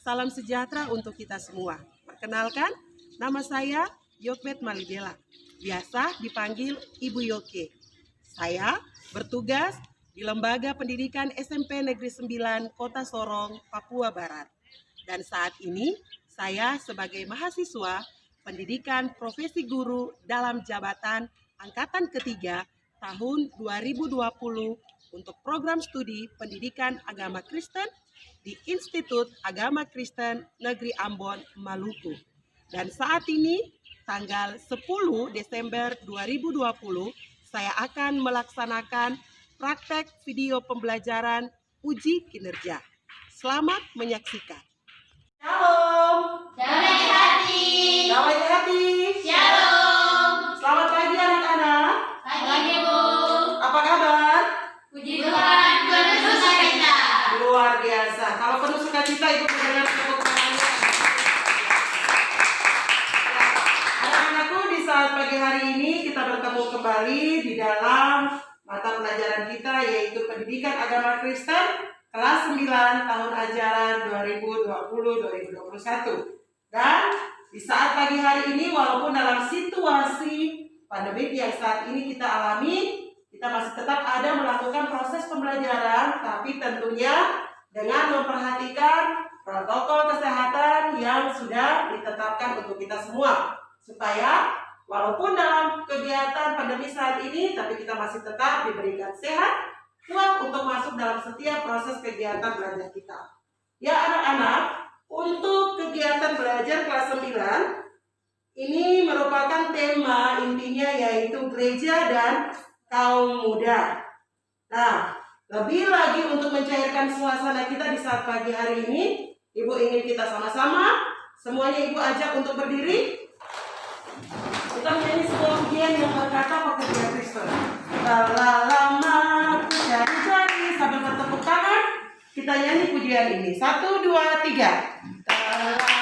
Salam sejahtera untuk kita semua. Perkenalkan, nama saya Yokmet Malibela, biasa dipanggil Ibu Yoke. Saya bertugas di Lembaga Pendidikan SMP Negeri 9 Kota Sorong, Papua Barat. Dan saat ini saya sebagai mahasiswa pendidikan profesi guru dalam jabatan Angkatan Ketiga tahun 2020 untuk program studi pendidikan agama Kristen di Institut Agama Kristen Negeri Ambon, Maluku. Dan saat ini, tanggal 10 Desember 2020, saya akan melaksanakan praktek video pembelajaran uji kinerja. Selamat menyaksikan. Shalom. Damai hati. Damai hati. Shalom. Selamat pagi anak-anak. Pagi Bu. Apa kabar? Puji Tuhan, penuh sukacita. Luar biasa. Kalau penuh sukacita, Ibu mendengar tepuk tangannya. Anak-anakku, di saat pagi hari ini kita bertemu kembali di dalam mata pelajaran kita, yaitu Pendidikan Agama Kristen kelas 9 tahun ajaran 2020-2021. Dan di saat pagi hari ini, walaupun dalam situasi pandemi yang saat ini kita alami, kita masih tetap ada melakukan proses pembelajaran, tapi tentunya dengan memperhatikan protokol kesehatan yang sudah ditetapkan untuk kita semua. Supaya walaupun dalam kegiatan pandemi saat ini, tapi kita masih tetap diberikan sehat, kuat untuk masuk dalam setiap proses kegiatan belajar kita. Ya anak-anak, untuk kegiatan belajar kelas 9, ini merupakan tema intinya yaitu gereja dan kaum muda. Nah, lebih lagi untuk mencairkan suasana kita di saat pagi hari ini, Ibu ingin kita sama-sama, semuanya Ibu ajak untuk berdiri. Kita menyanyi sebuah pujian yang berkata pekerja Kristen. Telah lama ku cari-cari, sambil bertepuk tangan, kita nyanyi pujian ini. 1, 2, 3. Telah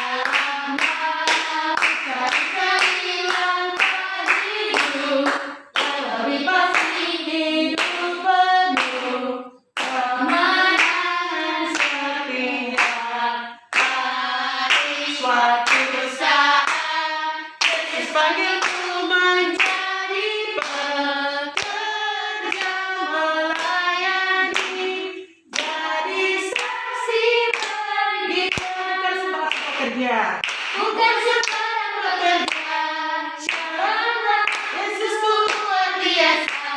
Bukan sembarang pekerja. Shalala, Yesus luar biasa.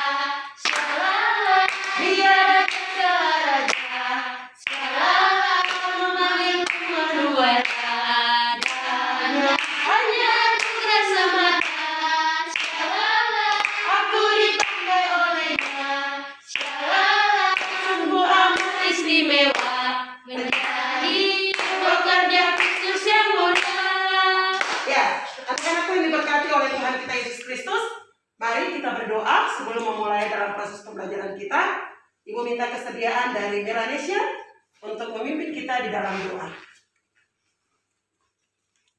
Shalala, Dia datang raja. Shalala, memanggilku menuai adanya. Hanya anugerah semata. Shalala, aku dipakai olehnya. Shalala, sungguh amat istimewa menjadi pekerja Kristus yang mulia. Ya, anak-anakku yang diberkati oleh Tuhan kita Yesus Kristus, mari kita berdoa sebelum memulai dalam proses pembelajaran kita. Ibu minta kesediaan dari Melanesia untuk memimpin kita di dalam doa.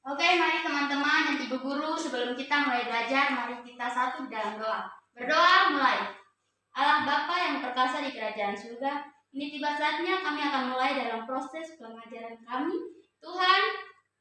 Oke, mari teman-teman dan ibu guru, sebelum kita mulai belajar, mari kita satu di dalam doa. Berdoa mulai. Allah Bapa yang perkasa di kerajaan surga, ini tiba saatnya kami akan mulai dalam proses pengajaran kami. Tuhan,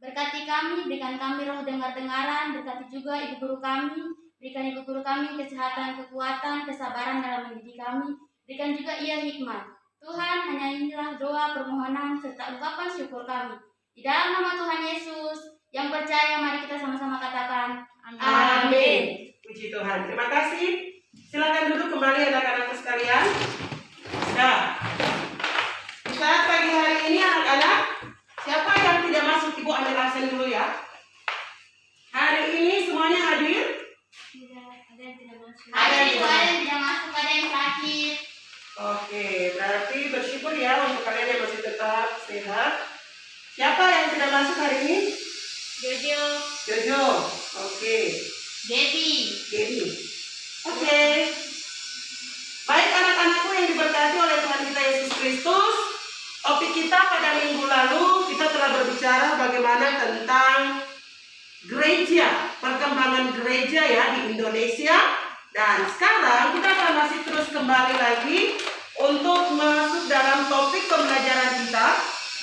berkati kami, berikan kami roh dengar-dengaran, berkati juga ibu guru kami, berikan ibu guru kami kesehatan, kekuatan, kesabaran dalam mendidik kami, berikan juga ia hikmat. Tuhan, hanya inilah doa, permohonan, serta ungkapan syukur kami. Di dalam nama Tuhan Yesus, yang percaya, mari kita sama-sama katakan, Amin. Puji Tuhan. Terima kasih. Silakan duduk kembali anak-anakku sekalian. Nah, di saat pagi hari ini anak-anak, siapa yang tidak masuk? Ibu ambil absen dulu ya. Hari ini semuanya hadir? Tidak, ada yang tidak masuk. Ada yang Ada yang tidak masuk, ada yang sakit. Oke, berarti bersyukur ya untuk kalian yang masih tetap sehat. Siapa yang tidak masuk hari ini? Jojo, Jojo. Oke. Debbie. Oke. Baik anak-anakku yang diberkati oleh Tuhan kita Yesus Kristus, topik kita pada minggu lalu kita telah berbicara bagaimana tentang gereja, perkembangan gereja ya di Indonesia. Dan sekarang kita akan masih terus kembali lagi untuk masuk dalam topik pembelajaran kita,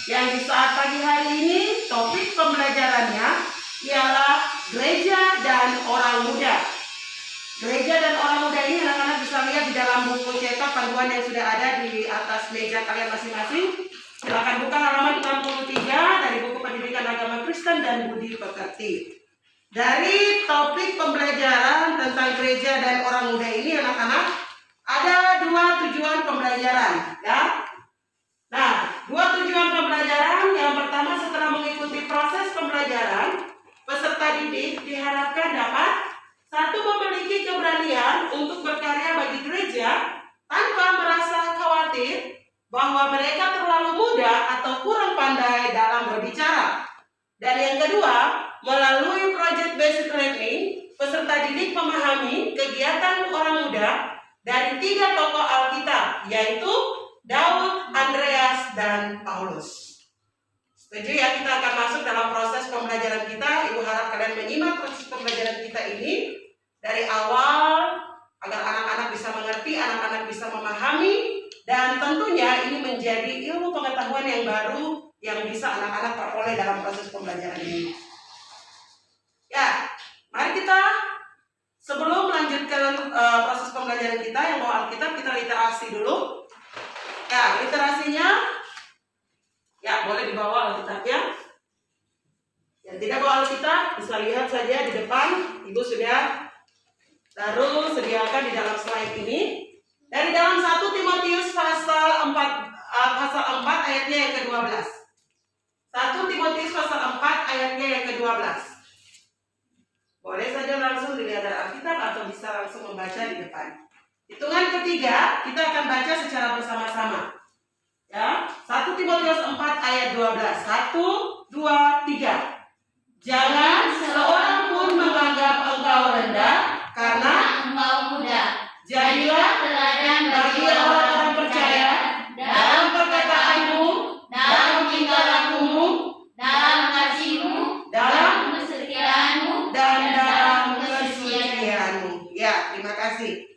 yang di saat pagi hari ini topik pembelajarannya ialah gereja dan orang muda. Gereja dan orang muda ini anak-anak bisa lihat di dalam buku cetak panduan yang sudah ada di atas meja kalian masing-masing. Silakan buka halaman 63 dari buku pendidikan agama Kristen dan Budi Pekerti. Dari topik pembelajaran tentang gereja dan orang muda ini anak-anak ada 2 tujuan pembelajaran, ya. Nah, 2 tujuan pembelajaran. Yang pertama, setelah mengikuti proses pembelajaran, peserta didik diharapkan dapat 1. Memiliki keberanian untuk berkarya bagi gereja tanpa merasa khawatir bahwa mereka terlalu muda atau kurang pandai dalam berbicara. Dan yang kedua, melalui project based learning, peserta didik memahami kegiatan orang muda dari 3 tokoh Alkitab, yaitu Daud, Andreas, dan Paulus. Setuju ya, kita akan masuk dalam proses pembelajaran kita. Ibu harap kalian menyimak proses pembelajaran kita ini dari awal agar anak-anak bisa mengerti, anak-anak bisa memahami, dan tentunya ini menjadi ilmu pengetahuan yang baru yang bisa anak-anak peroleh dalam proses pembelajaran ini. Ya, mari kita sebelum melanjutkan proses pembelajaran kita yang bawa Alkitab, kita literasi dulu. Ya, literasinya ya boleh dibawa Alkitabnya. Yang tidak bawa Alkitab bisa lihat saja di depan. Ibu sudah taruh sediakan di dalam slide ini. Dari dalam 1 Timotius pasal 4 ayatnya yang ke-12. 1 Timotius pasal 4 ayatnya yang ke-12. Boleh saja langsung dilihat dari Alkitab atau bisa langsung membaca di depan. Hitungan ketiga kita akan baca secara bersama-sama. Ya, 1 Timotius 4 ayat 12. 1, 2, 3. Jangan seorang pun menganggap engkau rendah karena engkau muda. jadilah Teladan bagi orang-orang percaya dalam perkataanmu, dalam tingkah lakumu, dalam kasihmu, dalam kesetiaanmu, dan dalam kesucianmu. Ya, terima kasih.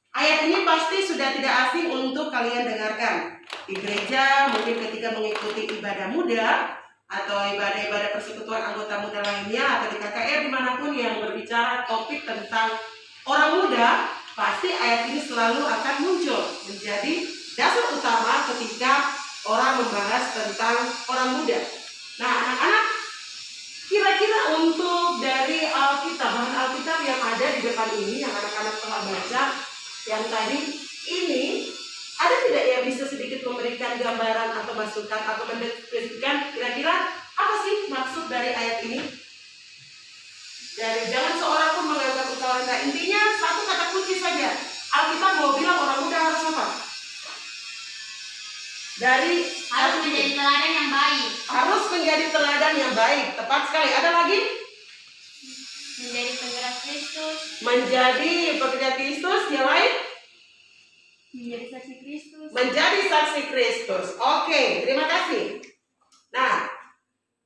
Ayat ini pasti sudah tidak asing untuk kalian dengarkan. Di gereja, mungkin ketika mengikuti ibadah muda atau ibadah-ibadah persekutuan anggota muda lainnya, atau di KKR dimanapun yang berbicara topik tentang orang muda, pasti ayat ini selalu akan muncul menjadi dasar utama ketika orang membahas tentang orang muda. Nah, anak-anak, kira-kira untuk dari Alkitab, bahan Alkitab yang ada di depan ini, yang anak-anak telah baca, yang tadi ini, ada tidak yang bisa sedikit memberikan gambaran atau masukan atau mendeskripsikan kira-kira apa sih maksud dari ayat ini? Dari jangan seorang pun menganggap engkau rendah. Intinya satu kata kunci saja. Alkitab mau bilang orang muda harus apa? harus menjadi teladan yang baik. Harus menjadi teladan yang baik. Tepat sekali. Ada lagi? Menjadi penggerak Kristus. Menjadi pekerja Kristus. Yang lain? Menjadi saksi Kristus. Menjadi saksi Kristus. Oke, terima kasih. Nah,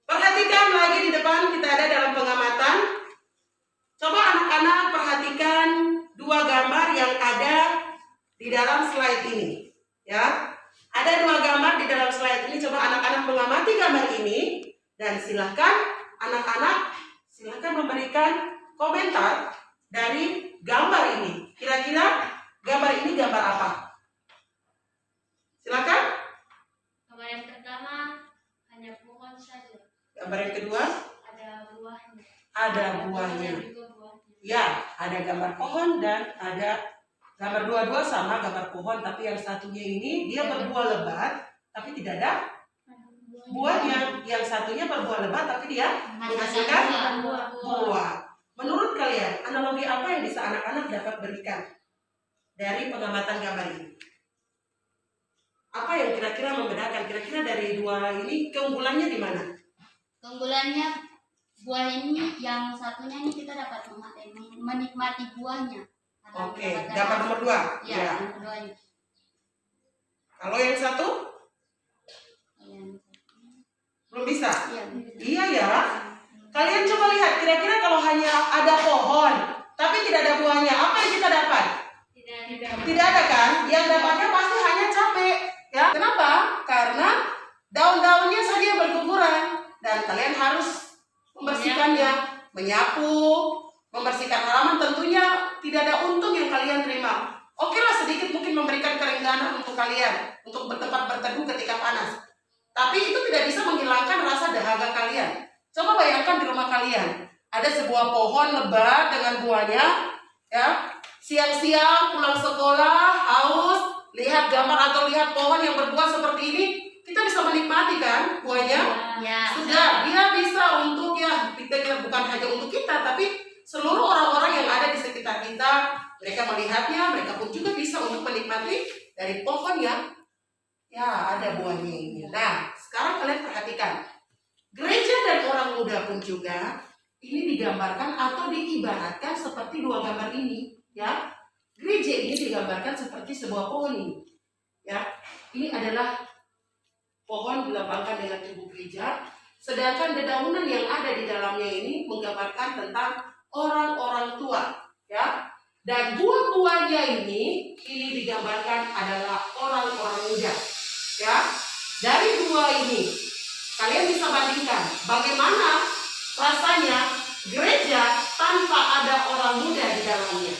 perhatikan lagi di depan kita ada dalam pengamatan. Coba anak-anak perhatikan 2 gambar yang ada di dalam slide ini. Ya, ada 2 gambar di dalam slide ini. Coba anak-anak mengamati gambar ini dan silakan anak-anak memberikan komentar dari gambar ini. Kira-kira gambar ini gambar apa? Silakan. Gambar yang pertama hanya pohon saja. Gambar yang kedua Ada buahnya. ada buahnya. Juga buahnya. Ya, ada gambar pohon dan ada gambar dua-dua sama gambar pohon, tapi yang satunya ini dia berbuah lebat tapi tidak ada buahnya. Yang satunya berbuah lebat tapi dia menghasilkan buah. Menurut kalian, analogi apa yang bisa anak-anak dapat berikan dari pengamatan gambar ini? Apa yang kira-kira membedakan? Kira-kira dari 2 ini keunggulannya di mana? Keunggulannya buah ini yang satunya ini kita dapat menikmati buahnya. Oke, gambar nomor 2. Ya, Ya. yang keduanya. Kalau yang satu belum bisa. Iya. Iya ya. Kalian coba lihat, kira-kira kalau hanya ada pohon tapi tidak ada buahnya, apa yang kita dapat? Tidak ada kan? Yang dapatnya pasti hanya capek. Ya. Kenapa? Karena daun-daunnya saja berguguran dan kalian harus membersihkannya, menyapu, membersihkan halaman. Tentunya tidak ada untung yang kalian terima. Oke lah, sedikit mungkin memberikan kerengganan untuk kalian, untuk bertempat berteduh ketika panas. Tapi itu tidak bisa menghilangkan rasa dahaga kalian. Coba bayangkan di rumah kalian, ada sebuah pohon lebat dengan buahnya, ya. Siang-siang pulang sekolah, haus, lihat gambar atau lihat pohon yang berbuah seperti ini, kita bisa menikmati kan buahnya? Ya. Sudah, dia bisa untuk ya, kita bukan hanya untuk kita, tapi seluruh orang-orang yang ada di sekitar kita, mereka melihatnya, mereka pun juga bisa untuk menikmati dari pohon yang ya ada buahnya ini. Nah, sekarang kalian perhatikan, gereja dan orang muda pun juga ini digambarkan atau diibaratkan seperti dua gambar ini, ya. Gereja ini digambarkan seperti sebuah pohon ini, ya. Ini adalah pohon dilambangkan dengan tubuh gereja, sedangkan dedaunan yang ada di dalamnya ini menggambarkan tentang orang-orang tua, ya. Dan buah-buahnya ini digambarkan adalah orang-orang muda, ya. Dari dua ini kalian bisa bandingkan bagaimana rasanya gereja tanpa ada orang muda di dalamnya.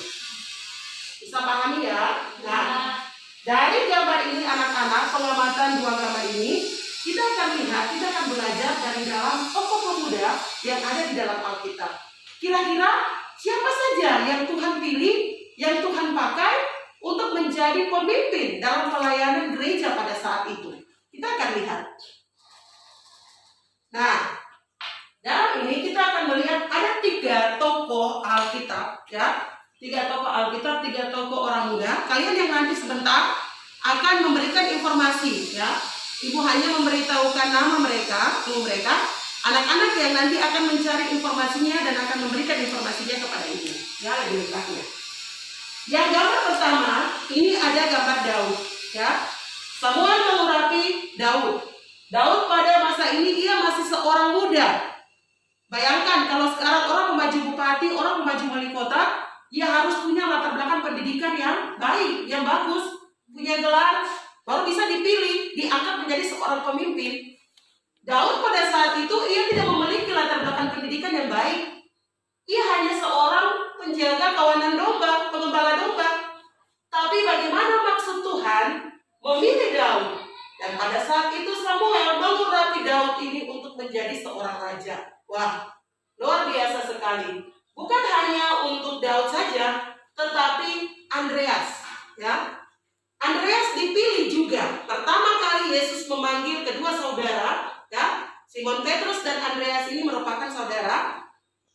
Bisa pahami ya? Nah, dari gambar ini anak-anak, pengamatan dua gambar ini, kita akan lihat, kita akan belajar dari dalam tokoh pemuda yang ada di dalam Alkitab. Kira-kira siapa saja yang Tuhan pilih, yang Tuhan pakai untuk menjadi pemimpin dalam pelayanan gereja pada saat itu? Kita akan lihat. Nah, dalam ini kita akan melihat ada 3 tokoh Alkitab, ya. 3 tokoh Alkitab, 3 tokoh orang muda. Kalian yang nanti sebentar akan memberikan informasi, ya. Ibu hanya memberitahukan nama mereka, anak-anak yang nanti akan mencari informasinya dan akan memberikan informasinya kepada ibu, ya, lebih lengkapnya. Yang gambar pertama, ini ada gambar Daud, ya. Samuel mengurapi Daud. Daud pada masa ini ia masih seorang muda. Bayangkan kalau sekarang orang memaju bupati, orang memaju wali kota, ia harus punya latar belakang pendidikan yang baik, yang bagus, punya gelar, baru bisa dipilih, diangkat menjadi seorang pemimpin. Daud pada saat itu ia tidak memiliki latar belakang pendidikan yang baik. Ia hanya seorang penjaga kawanan domba, pengembala domba. Tapi bagaimana maksud Tuhan memilih Daud? Dan pada saat itu Samuel mengurapi Daud ini untuk menjadi seorang raja. Wah, luar biasa sekali. Bukan hanya untuk Daud saja, tetapi Andreas, ya. Andreas dipilih juga. Pertama kali Yesus memanggil kedua saudara, ya. Simon Petrus dan Andreas ini merupakan saudara.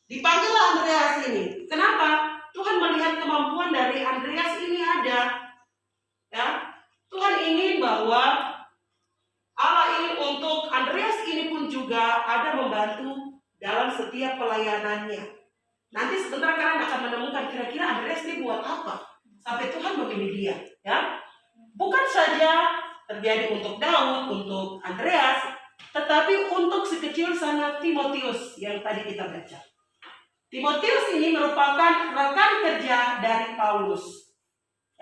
Dipanggillah Andreas ini. Kenapa? Tuhan melihat kemampuan dari Andreas ini ada, ya. Tuhan ingin bahwa Allah ingin untuk Andreas ini pun juga ada membantu dalam setiap pelayanannya. Nanti sebentar kalian akan menemukan kira-kira Andreas ini buat apa sampai Tuhan memilih dia, ya. Bukan saja terjadi untuk Daud, untuk Andreas, tetapi untuk si kecil sana Timotius yang tadi kita baca. Timotius ini merupakan rekan kerja dari Paulus,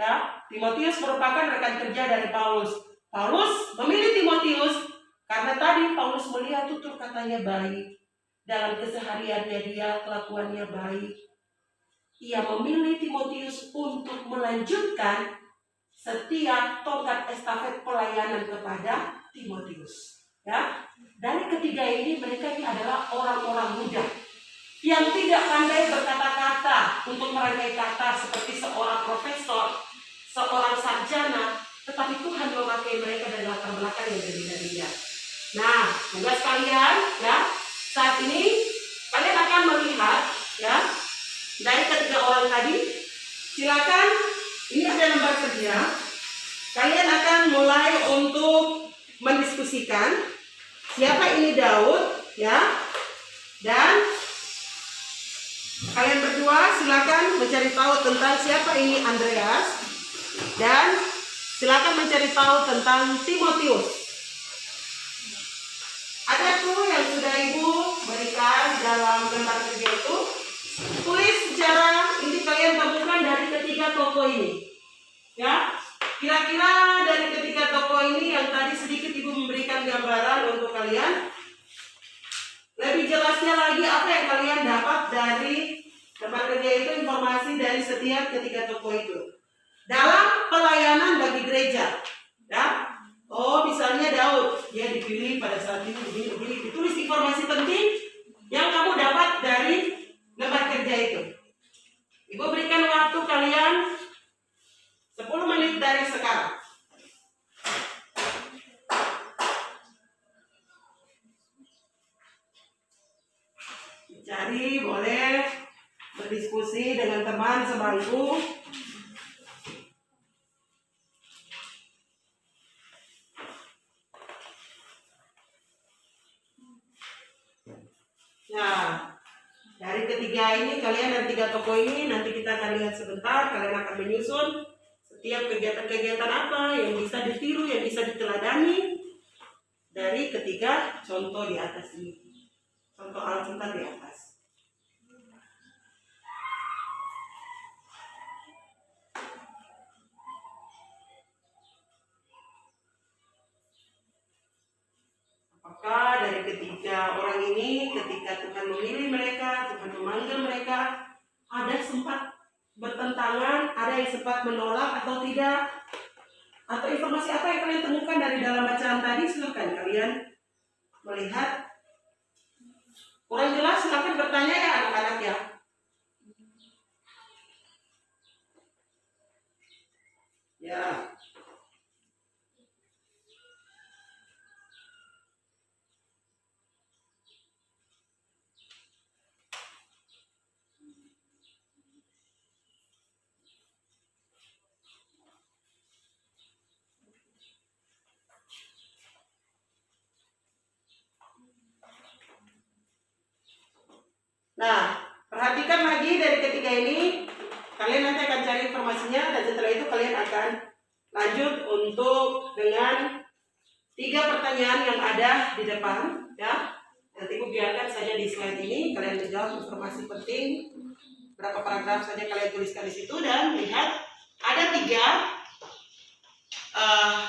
ya. Timotius merupakan rekan kerja dari Paulus. Paulus memilih Timotius karena tadi Paulus melihat tutur katanya baik. Dalam kesehariannya dia, kelakuannya baik. Ia memilih Timotius untuk melanjutkan setiap tongkat estafet pelayanan kepada Timotius. Ya, dari ketiga ini mereka ini adalah orang-orang muda yang tidak pandai berkata-kata untuk merangkai kata seperti seorang profesor, seorang sarjana, tetapi Tuhan memakai mereka dari latar belakang yang berbeda-beda. Nah, tugas kalian, ya. Saat ini kalian akan melihat, ya, dari ketiga orang tadi. Silakan, ini ada lembar kerja. Kalian akan mulai untuk mendiskusikan siapa ini Daud, ya, dan kalian berdua silakan mencari tahu tentang siapa ini Andreas, dan silakan mencari tahu tentang Timotius. Ada tuh yang sudah ibu berikan dalam lembar kerja itu. Tulis secara ini kalian temukan dari ketiga tokoh ini, ya. Kira-kira dari ketiga tokoh ini yang tadi sedikit ibu memberikan gambaran untuk kalian. dari lembar kerja itu informasi dari setiap ketiga tokoh itu dalam pelayanan bagi gereja, ya. Oh, misalnya Daud, dia dipilih pada saat ini begini. Ditulis informasi penting yang kamu dapat dari lembar kerja itu. Ibu berikan waktu kalian 10 menit dari sekarang. Cari, boleh berdiskusi dengan teman sebangku. Nah, dari ketiga ini kalian dan tiga tokoh ini nanti kita akan lihat sebentar. Kalian akan menyusun setiap kegiatan-kegiatan apa yang bisa ditiru, yang bisa diteladani dari ketiga contoh di atas ini. Contoh Alkitab di atas. Apakah dari ketiga orang ini ketika Tuhan memilih mereka, Tuhan memanggil mereka, ada sempat bertentangan, ada yang sempat menolak atau tidak? Atau informasi apa yang kalian temukan dari dalam bacaan tadi? Silakan kalian melihat. Kurang jelas silakan bertanya ya anak-anak ya. Ya. Nah, perhatikan lagi dari ketiga ini. Kalian nanti akan cari informasinya dan setelah itu kalian akan lanjut untuk dengan 3 pertanyaan yang ada di depan, ya. Nanti Ibu biarkan saja di slide ini kalian menjawab informasi penting. Berapa paragraf saja kalian tuliskan di situ dan lihat ada 3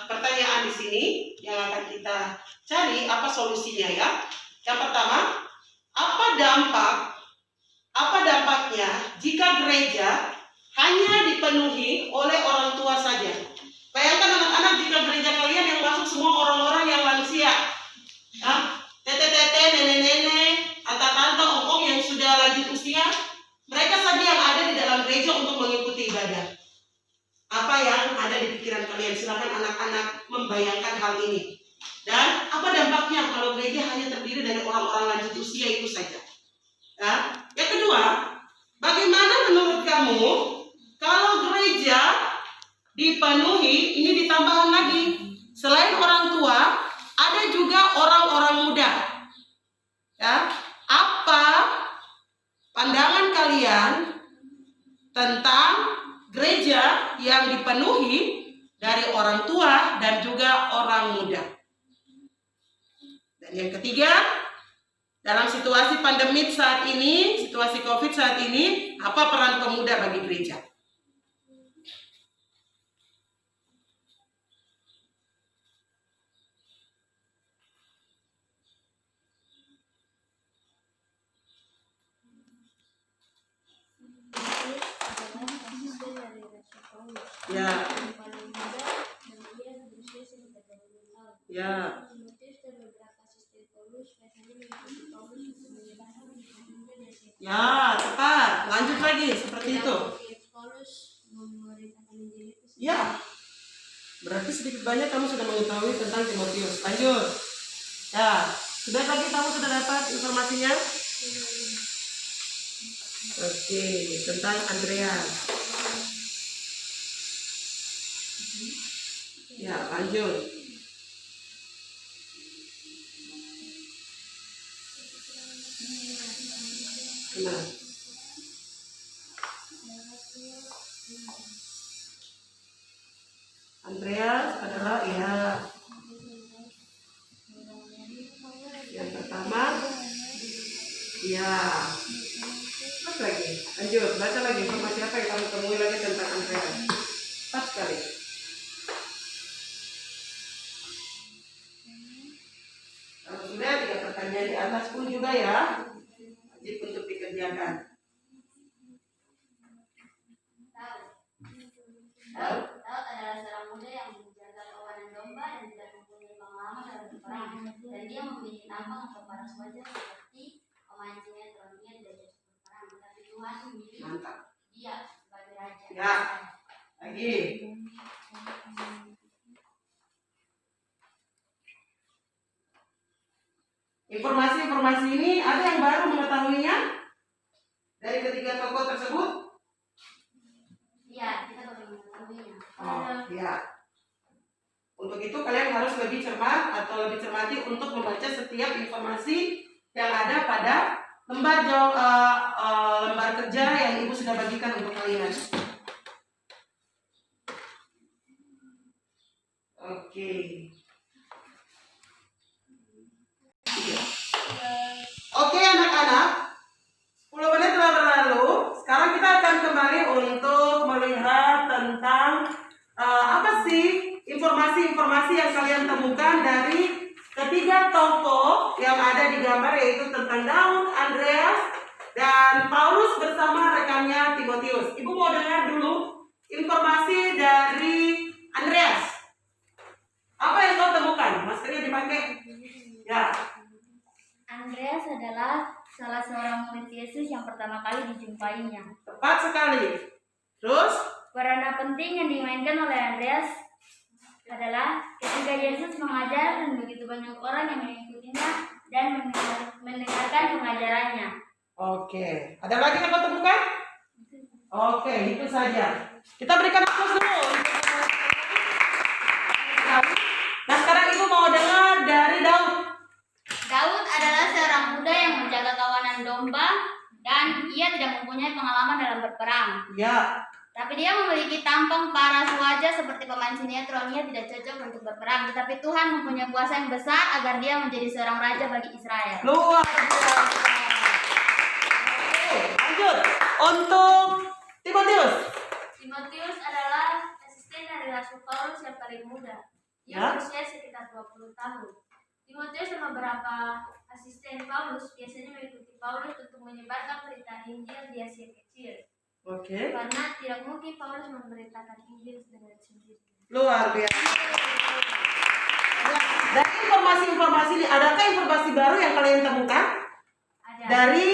pertanyaan di sini yang akan kita cari apa solusinya ya. Yang pertama, apa dampaknya jika gereja hanya dipenuhi oleh orang tua saja? Bayangkan anak-anak jika gereja kalian yang masuk semua orang-orang yang lansia, ya, tete-tete, nenek-nenek, tante-tante, om-om yang sudah lanjut usia, mereka saja yang ada di dalam gereja untuk mengikuti ibadah. Apa yang ada di pikiran kalian? Silakan anak-anak membayangkan hal ini. Dan apa dampaknya kalau gereja hanya terdiri dari orang-orang lanjut usia itu saja? Ya. Yang kedua, bagaimana menurut kamu kalau gereja dipenuhi, ini ditambahan lagi, selain orang tua, ada juga orang-orang muda. Ya, apa pandangan kalian tentang gereja yang dipenuhi dari orang tua dan juga orang muda? Dan yang ketiga, dalam situasi pandemi saat ini, situasi COVID saat ini, apa peran pemuda bagi gereja? Ya. Ya. Ya, tepat. Lanjut lagi seperti itu. Ya. Berarti sedikit banyak kamu sudah mengetahui tentang Timotius. Lanjut. Ya, sudah tadi kamu sudah dapat informasinya? Oke, tentang Andreas. Ya, lanjut. Nah. Andreas adalah ya yang pertama. Ya. Pas lagi. Lanjut, baca lagi informasi apa yang kamu temui lagi tentang Andreas. Pas sekali. Kalau sudah 3 pertanyaan di atas pun juga ya. Wajib untuk dikerjakan? Daud adalah seorang muda yang menjaga kawanan domba dan tidak mempunyai pengalaman dalam berperang. Dan dia memiliki tampang atau paras wajah seperti pemain sinetron. Dia tidak cocok berperang, tapi Tuhan memilih dia sebagai raja. Ya. Lagi. Informasi-informasi ini ada yang baru mengetahuinya dari ketiga tokoh tersebut? Iya, kita baru mengetahuinya. Oh, iya. Untuk itu kalian harus lebih cermat atau lebih cermati untuk membaca setiap informasi yang ada pada lembar kerja yang Ibu sudah bagikan untuk kalian. Oke. Oke anak-anak, 10 menit telah berlalu. Sekarang kita akan kembali untuk melihat tentang apa sih informasi-informasi yang kalian temukan dari ketiga tokoh yang ada di gambar, yaitu tentang Daud, Andreas, dan Paulus bersama rekannya Timotius. Ibu mau dengar dulu informasi dari Andreas. Apa yang kau temukan? Maskernya dipakai? Ya. Andreas adalah salah seorang murid Yesus yang pertama kali dijumpainya. Tepat sekali. Terus? Peranan penting yang dimainkan oleh Andreas adalah ketika Yesus mengajar dan begitu banyak orang yang mengikutinya dan mendengarkan pengajarannya. Oke. Ada lagi yang kau temukan? Oke, itu saja. Kita berikan aplaus dulu. Nah, sekarang Ibu mau dengar dari Daud. Daud adalah seorang muda yang menjaga kawanan domba dan ia tidak mempunyai pengalaman dalam berperang. Ya. Tapi dia memiliki tampang paras wajah seperti pemain sinetron. Ia tidak cocok untuk berperang, tetapi Tuhan mempunyai kuasa yang besar agar dia menjadi seorang raja bagi Israel. Luar biasa. Oke, lanjut. Untuk Timotius. Timotius adalah asisten dari Rasul Paulus yang paling muda. Ia berusia sekitar 20 tahun. Timotius dan beberapa asisten Paulus biasanya mengikuti Paulus untuk menyebarkan berita Injil di Asia Kecil. Oke. Karena tidak mungkin Paulus memberitakan Injil dengan sendiri. Luar biasa. Dari informasi-informasi ini, adakah informasi baru yang kalian temukan? Ada. Dari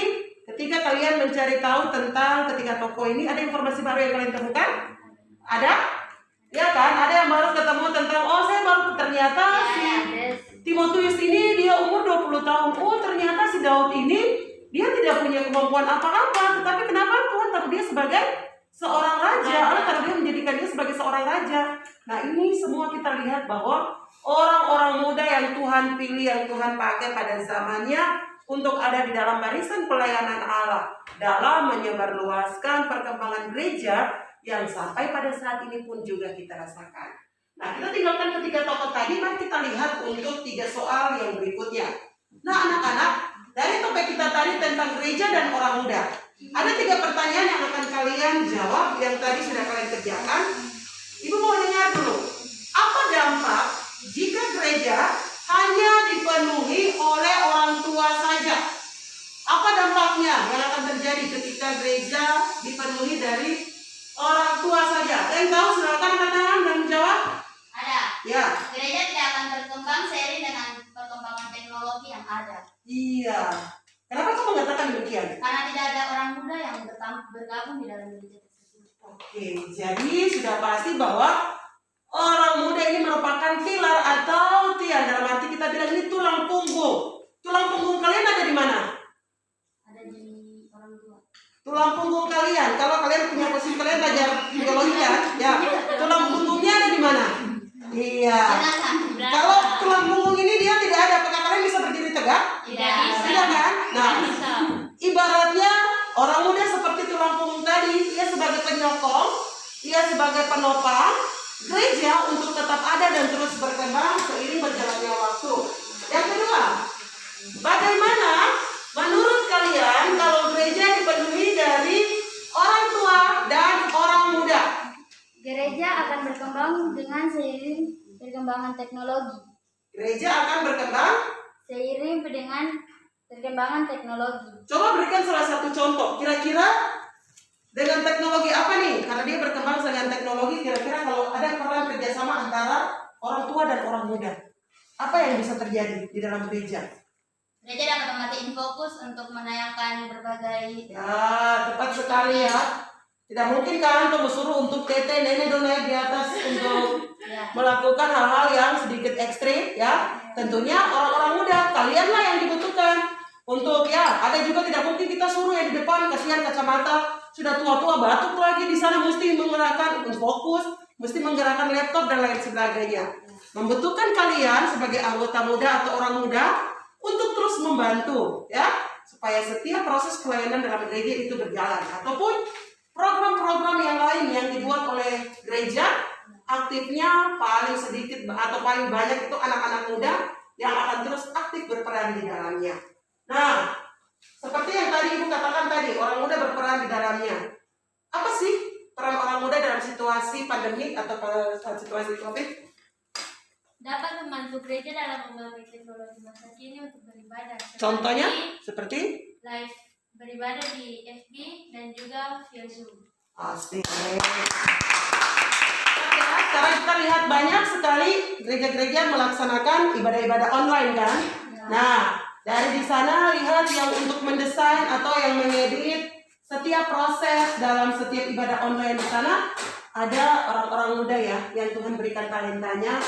ketika kalian mencari tahu tentang ketiga tokoh ini, ada informasi baru yang kalian temukan? Ada? Ya kan? Ada yang baru ketemu tentang, oh saya baru ternyata si Timotius ini dia umur 20 tahun. Oh ternyata si Daud ini dia tidak punya kemampuan apa-apa, tetapi kenapa Tuhan taruh dia sebagai seorang raja? Allah taruh dia menjadikan dia sebagai seorang raja. Nah ini semua kita lihat bahwa orang-orang muda yang Tuhan pilih, yang Tuhan pakai pada zamannya untuk ada di dalam barisan pelayanan Allah, dalam menyebarluaskan perkembangan gereja yang sampai pada saat ini pun juga kita rasakan. Nah kita tinggalkan ketiga tokoh tadi, mari kita lihat untuk 3 soal yang berikutnya. Nah anak-anak, dari topik kita tadi tentang gereja dan orang muda, ada 3 pertanyaan yang akan kalian jawab yang tadi sudah kalian kerjakan. Ibu mau dengar dulu, apa dampak jika gereja hanya dipenuhi oleh orang tua saja? Apa dampaknya yang akan terjadi ketika gereja dipenuhi dari orang tua saja? Yang tahu silakan angkat tangan dan menjawab. Ada. Ya. Gereja tidak akan berkembang seiring dengan perkembangan teknologi yang ada. Iya. Kenapa kamu mengatakan demikian? Karena tidak ada orang muda yang bergabung di dalam gereja tersebut. Oke, jadi sudah pasti bahwa orang muda ini merupakan pilar atau tiang, dalam arti kita bilang ini tulang punggung. Tulang punggung kalian ada di mana? Ada di orang tua. Tulang punggung kalian, kalau kalian punya posisi kalian belajar biologi kan? Ya, tulang punggungnya ada di mana? Iya. Kalau tulang punggung ini dia tidak ada, apakah kalian bisa berdiri tegak? Tidak bisa. Tidak kan? Nah, ibaratnya orang muda seperti tulang punggung tadi, ia sebagai penyokong, ia sebagai penopang gereja untuk tetap ada dan terus berkembang seiring berjalannya waktu. Yang kedua, bagaimana menurut kalian kalau gereja dipenuhi dari orang tua dan orang muda? Gereja akan berkembang dengan seiring perkembangan teknologi. Gereja akan berkembang Seiring dengan Perkembangan teknologi. Coba berikan salah satu contoh. Kira-kira dengan teknologi apa nih? Karena dia berkembang dengan teknologi. Kira-kira kalau ada peran kerjasama antara orang tua dan orang muda, apa yang bisa terjadi di dalam gereja? Gereja dapat mematiin fokus untuk menayangkan berbagai. Ya, tepat sekali ya. Tidak mungkin kan kamu suruh untuk tete nenek dong naik di atas untuk melakukan hal-hal yang sedikit ekstrim ya. Tentunya orang-orang muda, kalianlah yang dibutuhkan untuk ya. Ada juga tidak mungkin kita suruh yang di depan, kasihan kacamata sudah tua-tua batuk lagi di sana, mesti menggerakkan fokus, mesti menggerakkan laptop dan lain sebagainya. Membutuhkan kalian sebagai anggota muda atau orang muda untuk terus membantu ya, supaya setiap proses pelayanan dalam gereja itu berjalan, ataupun program-program yang lain yang dibuat oleh gereja, aktifnya paling sedikit atau paling banyak itu anak-anak muda yang akan terus aktif berperan di dalamnya. Nah, seperti yang tadi Ibu katakan tadi, orang muda berperan di dalamnya. Apa sih peran orang muda dalam situasi pandemik atau situasi COVID? Dapat membantu gereja dalam mengambil teknologi masa kini untuk beribadah. Contohnya seperti live beribadah di FB dan juga via Zoom. asik. Sekarang kita lihat banyak sekali gereja-gereja melaksanakan ibadah-ibadah online kan. Nah, dari di sana lihat yang untuk mendesain atau yang mengedit setiap proses dalam setiap ibadah online di sana ada orang-orang muda ya yang Tuhan berikan talentanya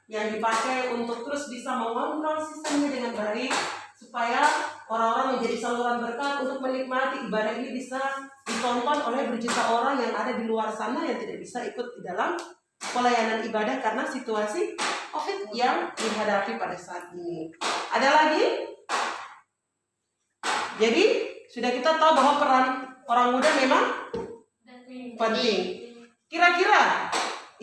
yang dipakai untuk terus bisa mengontrol sistemnya dengan baik supaya orang-orang menjadi saluran berkat untuk menikmati ibadah ini bisa ditonton oleh berjuta orang yang ada di luar sana yang tidak bisa ikut di dalam pelayanan ibadah karena situasi COVID yang dihadapi pada saat ini. Ada lagi? Jadi sudah kita tahu bahwa peran orang muda memang penting. Kira-kira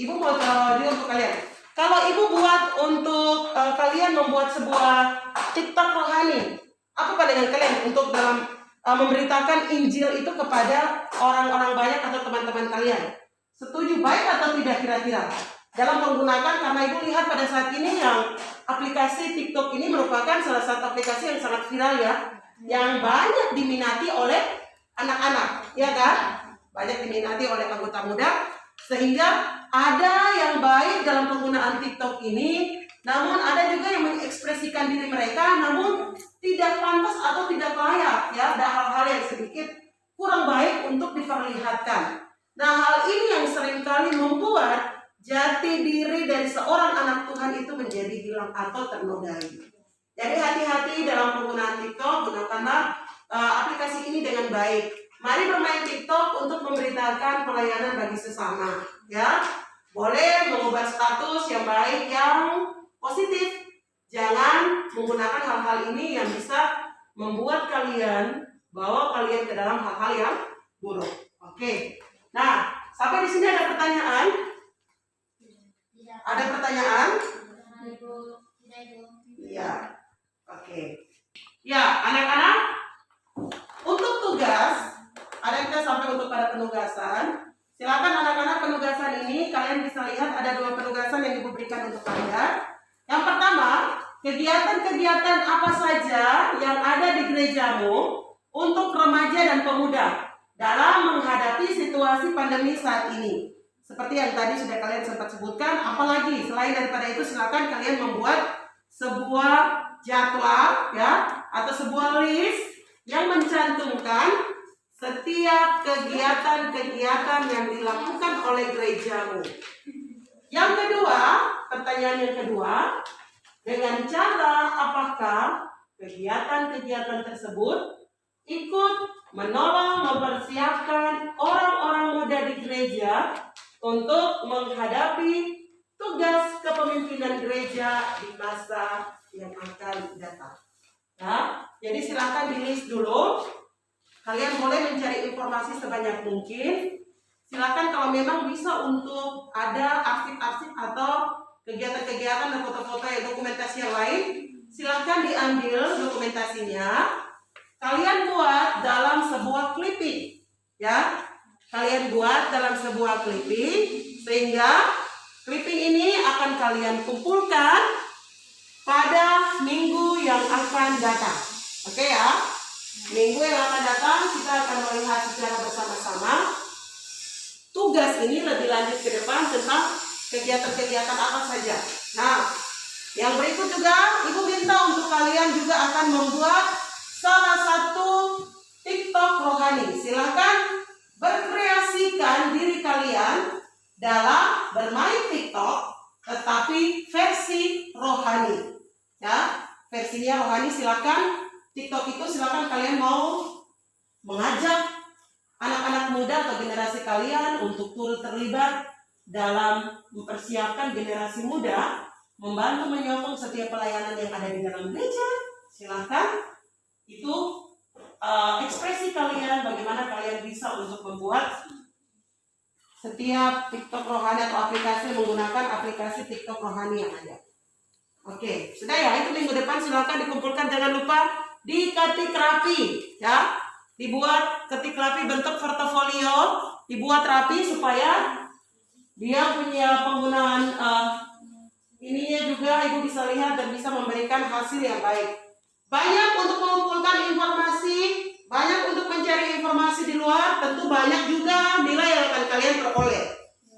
Ibu mau tahu juga untuk kalian. Kalau Ibu buat untuk kalian membuat sebuah TikTok rohani, apa pandangan kalian untuk dalam memberitakan Injil itu kepada orang-orang banyak atau teman-teman kalian? Setuju baik atau tidak kira-kira? Dalam menggunakan, karena Ibu lihat pada saat ini yang aplikasi TikTok ini merupakan salah satu aplikasi yang sangat viral ya, yang banyak diminati oleh anak-anak, ya kan? Banyak diminati oleh anggota muda, sehingga ada yang baik dalam penggunaan TikTok ini, namun ada juga yang mengekspresikan diri mereka, namun tidak pantas atau tidak layak, ya, ada hal-hal yang sedikit kurang baik untuk diperlihatkan. Nah, hal ini yang seringkali membuat jati diri dari seorang anak Tuhan itu menjadi hilang atau ternodai. Jadi hati-hati dalam penggunaan TikTok, gunakanlah aplikasi ini dengan baik. Mari bermain TikTok untuk memberitakan pelayanan bagi sesama, ya. Boleh mengubah status yang baik, yang positif. Jangan menggunakan hal-hal ini yang bisa membuat kalian bawa kalian ke dalam hal-hal yang buruk. Oke. Nah, sampai di sini ada pertanyaan? Ada pertanyaan? Iya. Oke. Ya, anak-anak, untuk tugas, ada kita sampai untuk pada penugasan. Silakan anak-anak, penugasan ini kalian bisa lihat ada 2 penugasan yang diberikan untuk kalian. Yang pertama, kegiatan-kegiatan apa saja yang ada di gerejamu untuk remaja dan pemuda dalam menghadapi situasi pandemi saat ini. Seperti yang tadi sudah kalian sempat sebutkan, apalagi selain daripada itu silakan kalian membuat sebuah jadwal ya atau sebuah list yang mencantumkan setiap kegiatan-kegiatan yang dilakukan oleh gerejamu. Yang kedua, pertanyaan yang kedua, dengan cara apakah kegiatan-kegiatan tersebut ikut menolong mempersiapkan orang-orang muda di gereja untuk menghadapi tugas kepemimpinan gereja di masa yang akan datang. Ya, jadi silakan di-list dulu. Kalian boleh mencari informasi sebanyak mungkin. Silakan kalau memang bisa untuk ada arsip-arsip atau kegiatan-kegiatan dan foto-foto yang dokumentasi yang lain, silakan diambil dokumentasinya. Kalian buat dalam sebuah clipping, ya. Kalian buat dalam sebuah clipping sehingga clipping ini akan kalian kumpulkan pada minggu yang akan datang. Oke ya. Minggu yang akan datang kita akan melihat secara bersama-sama tugas ini lebih lanjut ke depan tentang kegiatan-kegiatan apa saja. Nah, yang berikut juga Ibu minta untuk kalian juga akan membuat salah satu TikTok rohani. Silahkan berkreasikan diri kalian dalam bermain TikTok, tetapi versi rohani. Ya, versinya rohani. Silahkan TikTok itu silahkan kalian mau mengajak anak-anak muda atau generasi kalian untuk turut terlibat dalam mempersiapkan generasi muda, membantu menyokong setiap pelayanan yang ada di dalam gereja. Silahkan itu ekspresi kalian, bagaimana kalian bisa untuk membuat setiap TikTok rohani atau aplikasi menggunakan aplikasi TikTok rohani yang ada. Oke, sudah ya, itu minggu depan silahkan dikumpulkan, jangan lupa diketik rapi ya, dibuat ketik rapi bentuk portofolio, dibuat rapi supaya dia punya penggunaan ininya juga Ibu bisa lihat dan bisa memberikan hasil yang baik. Banyak untuk mengumpulkan informasi, banyak untuk mencari informasi di luar, tentu banyak juga nilai yang akan kalian peroleh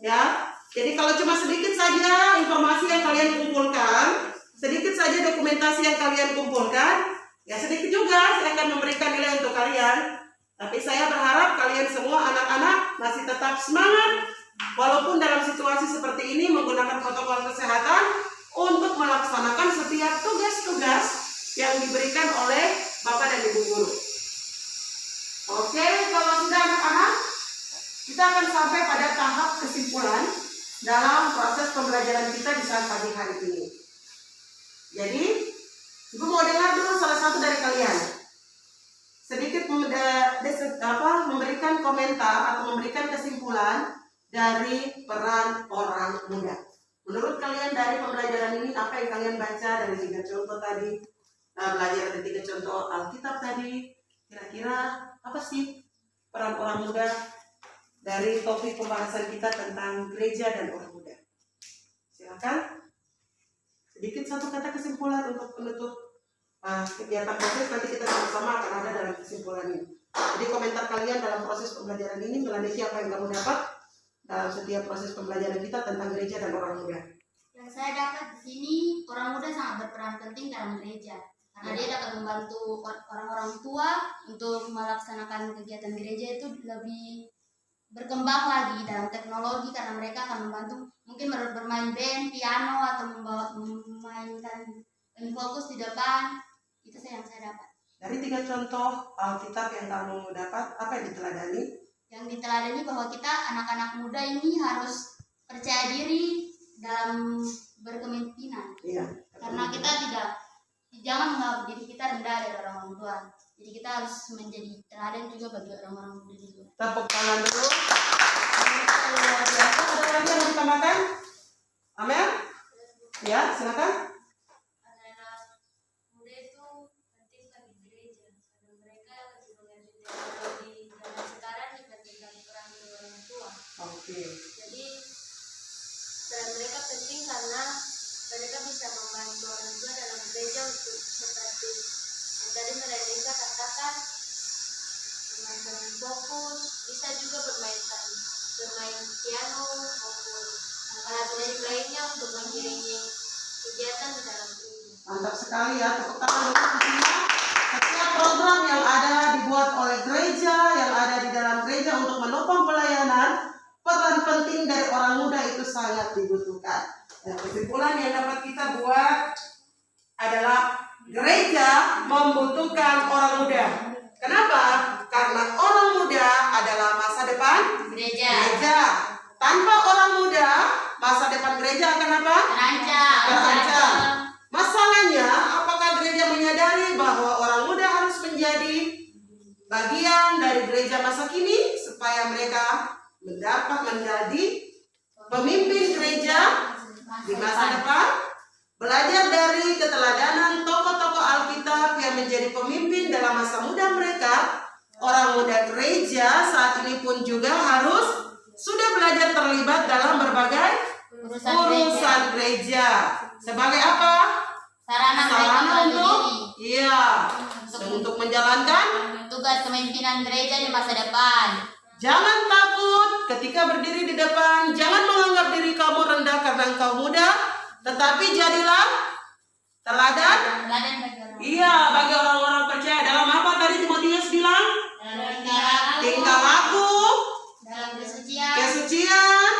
ya. Jadi kalau cuma sedikit saja informasi yang kalian kumpulkan, sedikit saja dokumentasi yang kalian kumpulkan, ya sedikit juga saya akan memberikan nilai untuk kalian. Tapi saya berharap kalian semua anak-anak masih tetap semangat walaupun dalam situasi seperti ini menggunakan protokol kesehatan untuk melaksanakan setiap tugas-tugas yang diberikan oleh Bapak dan Ibu guru. Oke, kalau sudah anak-anak, kita akan sampai pada tahap kesimpulan dalam proses pembelajaran kita di saat pagi hari ini. Jadi, Ibu mau dengar dulu salah satu dari kalian sedikit memberikan komentar atau memberikan kesimpulan dari peran orang muda. Menurut kalian dari pembelajaran ini apa yang kalian baca dari 3 contoh tadi, belajar dari 3 contoh Alkitab tadi, kira-kira apa sih peran orang muda dari topik pembahasan kita tentang gereja dan orang muda? Silakan. Sedikit satu kata kesimpulan untuk penutup kegiatan proses, nanti kita sama-sama akan ada dalam kesimpulan ini. Jadi komentar kalian dalam proses pembelajaran ini melandasi apa yang kamu dapat dalam setiap proses pembelajaran kita tentang gereja dan orang muda. Yang saya dapat di sini, orang muda sangat berperan penting dalam gereja karena dia dapat membantu orang-orang tua untuk melaksanakan kegiatan gereja itu lebih berkembang lagi dalam teknologi, karena mereka akan membantu mungkin bermain band, piano atau memainkan fokus di depan. Itu yang saya dapat. Dari 3 contoh Alkitab yang kamu dapat, apa yang diteladani? Yang diteladani bahwa kita anak-anak muda ini harus percaya diri dalam berkepemimpinan. Iya. Karena kita jangan menganggap diri kita rendah dari orang tua. Jadi kita harus menjadi teladan juga bagi orang-orang muda juga. Tepuk tangan dulu. Luar biasa. Ada lagi yang mau ditambahkan? Amin. Ya, silakan. Jadi peran mereka penting karena mereka bisa membantu orang tua dalam gereja untuk seperti yang tadi mereka katakan, dengan fokus, bisa juga bermain piano maupun alat musik lainnya untuk mengiringi kegiatan di dalam gereja. Mantap sekali ya, tepuk tangan dulu tentunya. Setiap program yang ada dibuat oleh gereja, yang ada di dalam gereja untuk menopang pelayanan, peran penting dari orang muda itu sangat dibutuhkan. Dan kesimpulan yang dapat kita buat adalah gereja membutuhkan orang muda. Kenapa? Karena orang muda adalah masa depan gereja. Tanpa orang muda, masa depan gereja akan apa? Terancam. Masalahnya, apakah gereja menyadari bahwa orang muda harus menjadi bagian dari gereja masa kini supaya mereka mendapat menjadi pemimpin gereja di masa depan, belajar dari keteladanan tokoh-tokoh Alkitab yang menjadi pemimpin dalam masa muda mereka. Orang muda gereja saat ini pun juga harus sudah belajar terlibat dalam berbagai urusan gereja. Sebagai apa? Sarana untuk untuk menjalankan tugas kepemimpinan gereja di masa depan. Jangan takut ketika berdiri di depan. Jangan menganggap diri kamu rendah karena engkau muda, tetapi jadilah teladan. Teladan bagi orang. Iya, bagi orang-orang percaya. Dalam apa tadi Timotius bilang? Dalam Tingkah laku, dalam kesucian, kesucian,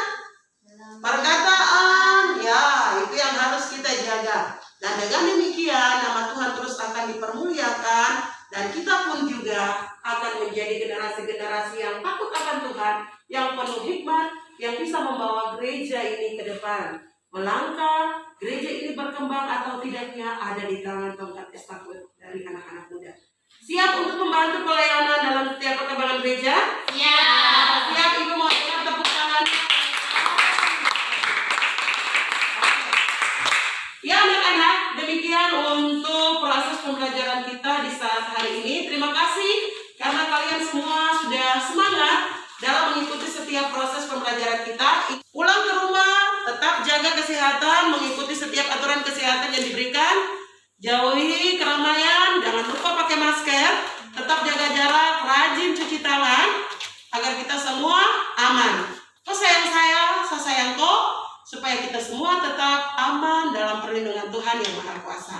perkataan. Ya, itu yang harus kita jaga. Dan dengan demikian nama Tuhan terus akan dipermuliakan, dan kita pun juga akan menjadi generasi-generasi yang takut akan Tuhan, yang penuh hikmat, yang bisa membawa gereja ini ke depan. Melangkah, gereja ini berkembang atau tidaknya ada di tangan tongkat estafet dari anak-anak muda. Siap untuk membantu pelayanan dalam setiap perkembangan gereja? Siap. Siap, Ibu mau dengar tepuk tangan? Ya anak-anak, demikian untuk proses pembelajaran kita di saat hari ini. Terima kasih karena kalian semua sudah semangat dalam mengikuti setiap proses pembelajaran kita. Pulang ke rumah, tetap jaga kesehatan, mengikuti setiap aturan kesehatan yang diberikan. Jauhi keramaian, jangan lupa pakai masker, tetap jaga jarak, rajin cuci tangan, agar kita semua aman. Kau sayang saya sayang kau, supaya kita semua tetap aman dalam perlindungan Tuhan yang Maha Kuasa.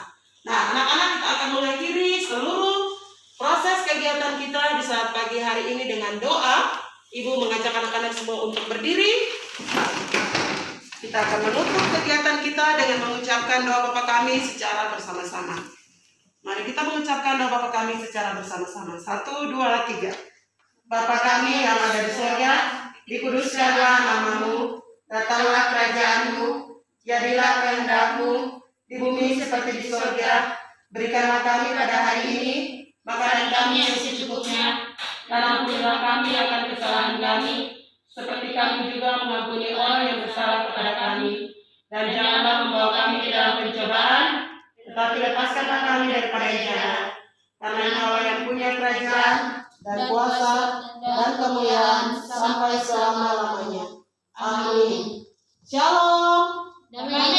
Nah, anak-anak, kita akan mengakhiri seluruh proses kegiatan kita di saat pagi hari ini dengan doa. Ibu mengajak anak-anak semua untuk berdiri. Kita akan menutup kegiatan kita dengan mengucapkan doa Bapa kami secara bersama-sama. Mari kita mengucapkan doa Bapa kami secara bersama-sama. 1, 2, 3. Bapa kami yang ada di surga, dikuduskanlah namamu, datanglah kerajaan-Mu, jadilah kehendak-Mu di bumi seperti di surga. Berikanlah kami pada hari ini makanan kami yang secukupnya, dan ampunilah kami akan kesalahan kami, seperti kami juga mengampuni orang yang bersalah kepada kami. Dan janganlah membawa kami ke dalam pencobaan, tetapi lepaskanlah kami daripada yang jahat. Karena Engkau yang punya kerajaan dan kuasa dan kemuliaan sampai selama-lamanya. Amin. Shalom. Damai